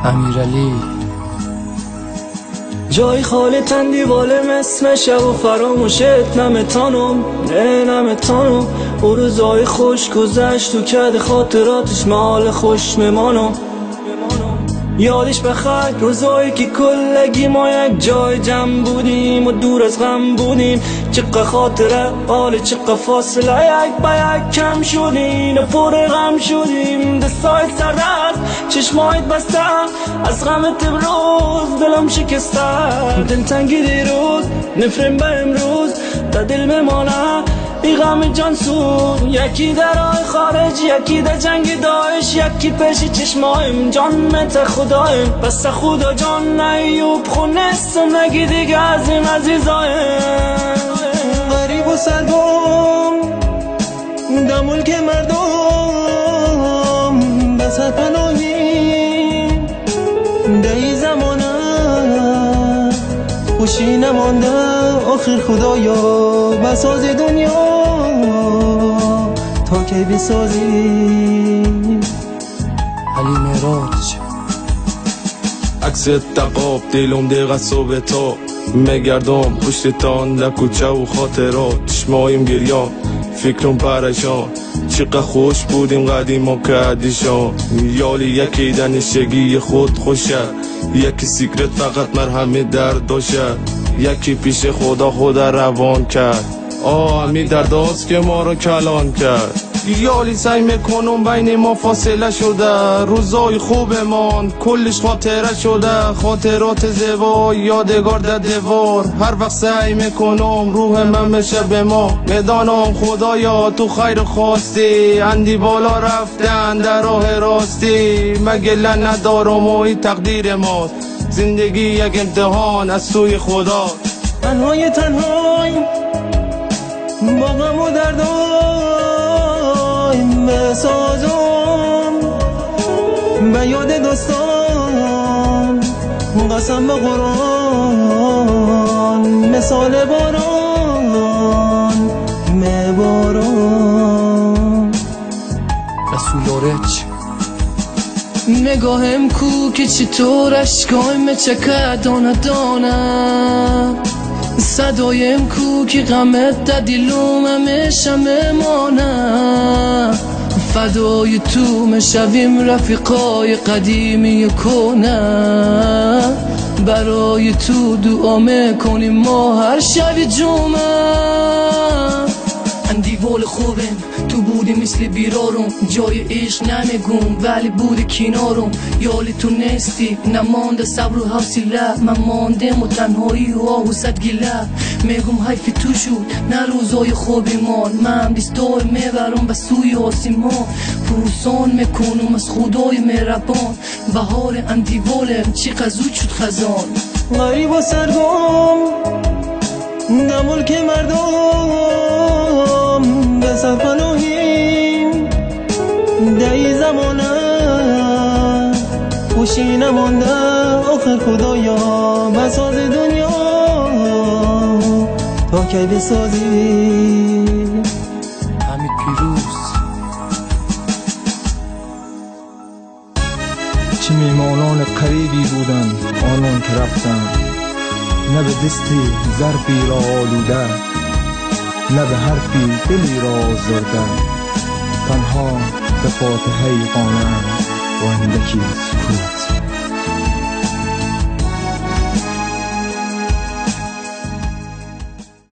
امیرعلی. جای خالی تندی باله مثل شب و فراموشت نمتانم نه نمتانم. او روزای خوش گذشت تو کد خاطراتش مال خوش میمانم. یادش بخیر روزایی که کلگی ما یک جای جمع بودیم و دور از غم بودیم. چقدر خاطره حال چقدر فاصله یک با یک کم شدیم و پر غم شدیم. دستای سرد چشمایت بسته از غمت امروز دلم شکسته. دلتنگی دیروز نفرین به امروز در دل میمانه بی غم جان سود. یکی در راه خارج یکی در جنگ داعش یکی پیش چشمایم جان مت خدایم. بس خدا جان ایوب خونستم نگی دیگه از این عزیزایم. غریب و سرگم در ملک مردم بس پناهی در این زمانه خوشی نمانده آخر خدایا بساز دنیا تا کی بسازی. علی معراج. عکس تقاب دلم دقیقه صبح تا میگردم پشت تان در کوچه و خاطرات. چشمایم گریان فکرم پرشان چقدر خوش بودیم قدیما کردیشان. یالی یکی دانشگی خود خوشه یکی سیکرت فقط مرهمه درد داشته یکی پیش خدا روان کرد. همی درداست که ما رو کلان کرد. یالی سعی میکنم بین ما فاصله شده روزای خوبمان کلش خاطره شده. خاطرات زیبا یادگار در دیوار هر وقت سعی میکنم روح من بشه به ما. میدانم خدایا تو خیر خواستی اندی بالا رفتن در راه راستی. مگله ندارم و این تقدیر ماست زندگی یک امتحان از سوی خدا. تنهای با غم و دردای بسازم به یاد دوستان قسم به قرآن مثال باران میبارم. رسولارچ. نگاهم کو که چطور اشکایم چکه دانه دانه. صدایم کو که غمت در دلوم همیشه میمانه. فدای تو میشویم رفیقای قدیمی کنه. برای تو دعا میکنیم ما هر شب جمعه. اندیوال خوبم تو بودی مثل بیرارم جای عشق نمیگم ولی بودی کنارم. یالی تو نیستی نمانده صبر و حوصله من ماندم و تنهایی و آهوست گله. میگم حیف تو شد نه روزای خوبی مان من دستای میبرم به سوی آسمان. پروسان میکنم از خدای مهربان بهار اندیوالم چقدر زود شد خزان. غریب و سرگم در ملک مردم بسر پناهیم در این زمانه خوشی نمانده آخر خدایا بساز دنیا تا کی بسازی. حمید پیروز. چه میمانان قریبی بودند آنان که رفتند نه به دستی ظرفی را آلوده نه به حرفی دلی را آزرده. تنها به فاتحه قانم و اندکی